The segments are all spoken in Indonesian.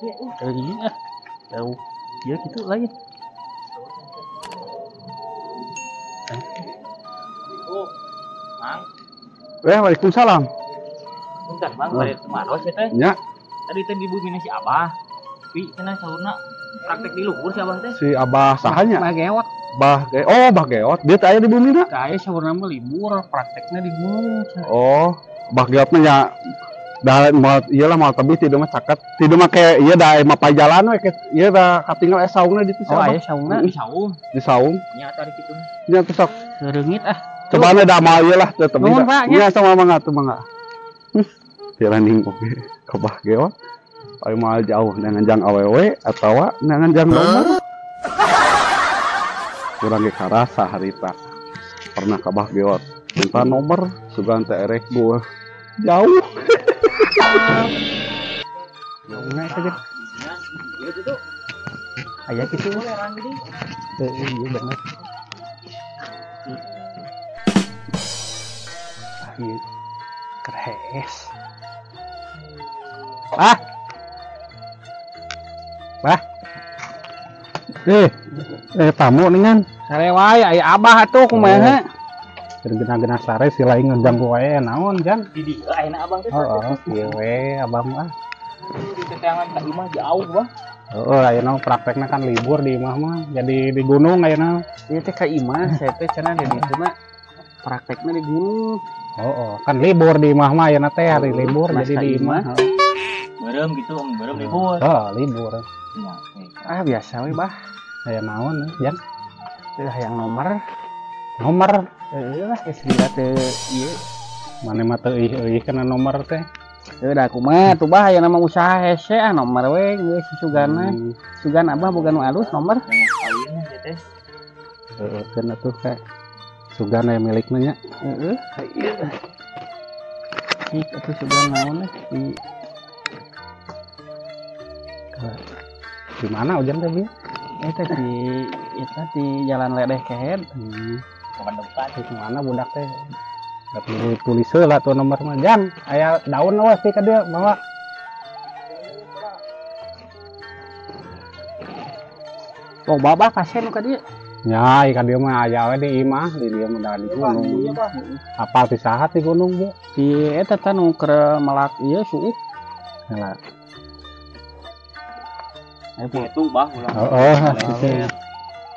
gitu ya. Iya. Tahu. Ya gitu lain. Oh, Mang. Waalaikumsalam. Bukan Mang, balik kemarin sih teh. Nya, Tadi teh di bumi si Abah. Tapi cenah saurna praktek di luhur si Abah teh. si Abah sahanya. Bah gewat. Bah Geot. Dia teh aya di bumi na. Kayak saurna mah libur, prakteknya di gunung. Oh, Bah Geot mah nya da mal iyalah mal tebih tidak mah caket. Tidak mah kayak ieu da mah jalan we ieu da katinggal saungna di Oh, aya saungna di saung. di saung. Nya tadi kitu. Nya teh sok. Reungit ah. Coba anda amal ieu lah teu tebih. Nuhun, Pak, nya. Nya sama mangga teu mangga. Tiraning oge ka Bah Geot. Aya mal jauh dengan jang awewe atawa dengan jang nomor. Kurang ge karasa harita. Pernah ka Bah Geot. Minta nomor sugan teh erek gua. Jauh. Saungna saja. Iya gitu. Aya kitu. Orang gini. Iya bener. Iya. Keres. Bah. Tamu ningan. Sare wae aya Abah atuh kumaha. Gena-gena sare si lain ngejanggu wae naon jan. Di dieu ayeuna Abang teh. Heeh, ieu we abah mah. Di teteangan ka imah jauh, Bang. Heeh, ayeuna praktekna kan libur di imah mah. Jadi di gunung ayeuna. Ieu teh ka imah, saya teh cenah di ditu mah praktekna di gunung. Heeh, kan libur di imah mah ayeuna teh hari libur jadi di imah. Beureum gitu, beureum libur. Heeh, libur. Ya, Ah biasa we Bah. Aya naon jan? Teh hayang nomor. Nomor Heeh lah geus dira teu ieu. mana mah teu euih kana nomor teh. Teu da kumaha tuh Bah aya nama usaha hese ah nomor we geus sugana. Sugan Abah boga nu alus nomor. kawinnya teh. Heeh, kan atuh teh. Sugana milikna nya. Heeh. Sik atuh sugan naon di Di mana ujan teh bi? eta di jalan ledeh kehed. Bukan depan. Di mana budak teh? Da tulis heula tuh nomor mah jan. Aya daun we sih ka dieu bawa. Oh babah pasien ka dieu. Nya, ikan dia mah aya we di imah, di dia mah di gunung. Apal ti saha di gunung ge? Di eta teh nu keur melak ieu suuk. Heula. Itu Bah ulang. Heeh.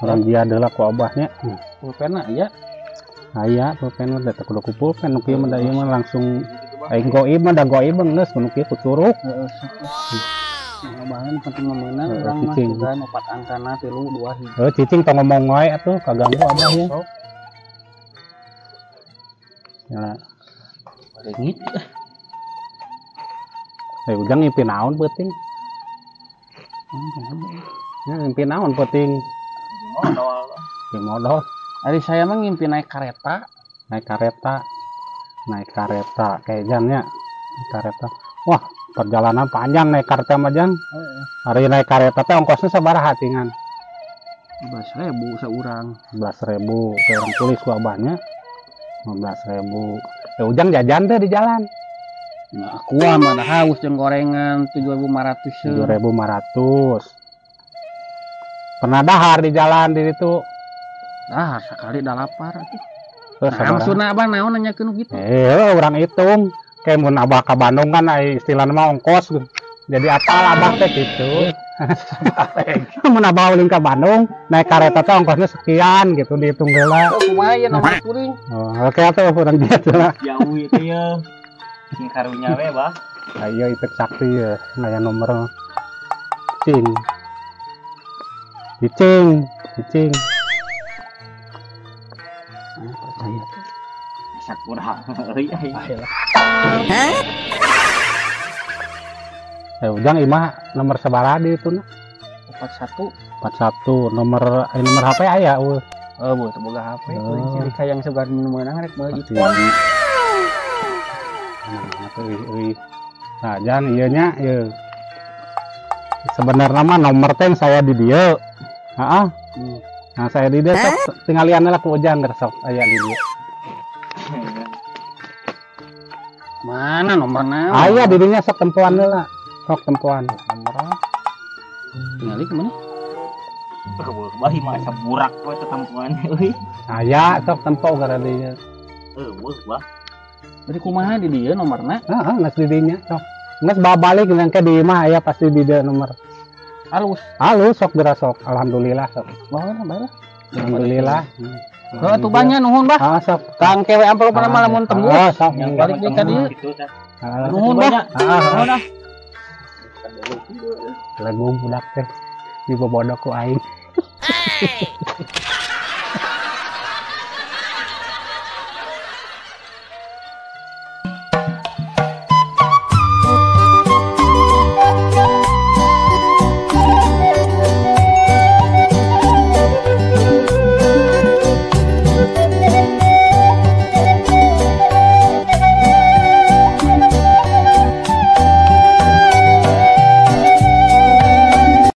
Urang dia adalah ku abahnya. Pulpenna aya. Aya pulpen mah da kudu ku pulpen nu kieu mah da ieu mah langsung aing goib mah da goib geus nu kieu ku curug. Heeh. Ngabahan penting meunang urang mah cicing. sugan 4 angkana 3 2 hiji. Heuh cicing tong ngomong wae atuh kaganggu abahnya. Ya, Reungit. ujang ngimpi naon penting? Ya ngimpi naon penting? Modal. Di modal. Ari saya mah ngimpi naik kareta. Naik kareta kayak jannya naik kareta. Wah, perjalanan panjang naik kareta mah jan. Hari naik kareta teh ongkosnya sabaraha tingan? 15.000 saurang. 11.000 kayak orang tulis ku abahnya. 15.000. Ujang jajan teh di jalan. Nah, aku mah da haus jeung gorengan 7.500. 7.500. Pernah dahar di jalan di itu. Dah sekali da lapar atuh. Terus Nah, maksudna Abah naon nanyakeun kitu? Orang hitung. Kayak mun abah ka Bandung kan istilahna mah ongkos. Jadi apal abah teh gitu. Mun abah ulin ka Bandung, naik kareta teh ongkosnya sekian gitu dihitung heula. Oh, kumaha ye nomor kuring? Oh, oke atuh urang dia lah. Jauh itu ya. Sing karunya we, Bah. Ayo itu sakti ya, ngaya nomor cing. Cicing. Percaya tuh. Sak kurang. Euy. Ujang imah nomor sabaraha di itu 41. 41 nomor HP aya Oh, bu, boga HP. Kuring cilik hayang sugan meunang rek meuli pasti. iPhone. Nah, euy. Nah, jan ieu nya ieu. Sebenarnya mah nomor teh saya di dieu. Heeh. Nah, saya di dieu sok tinggal lian lah ku Ujang sok aya di dieu. Mana nomorna? Aya di dinya sok tempuan heula. Sok tempuan. Nomor Tinggali kemana? Bahi masa burak we tetempuannya euy. Aya sok tempo gara dieu. Bah. Jadi kumaha di dia nomorna? Heeh, geus di dinya sok. Geus babalik nang ke di mah aya pasti di dieu nomor. Halus sok geura sok. Alhamdulillah sok. Bae. Alhamdulillah. Heeh, tuh banyak nuhun bah. Ah sok. Kang kewe amplop mana lamun tembus. Ah sok. Yang balik di ka dieu. Gitu tah. Nuhun bah. Nuhun dah. Lagu budak teh dibobodok ku aing.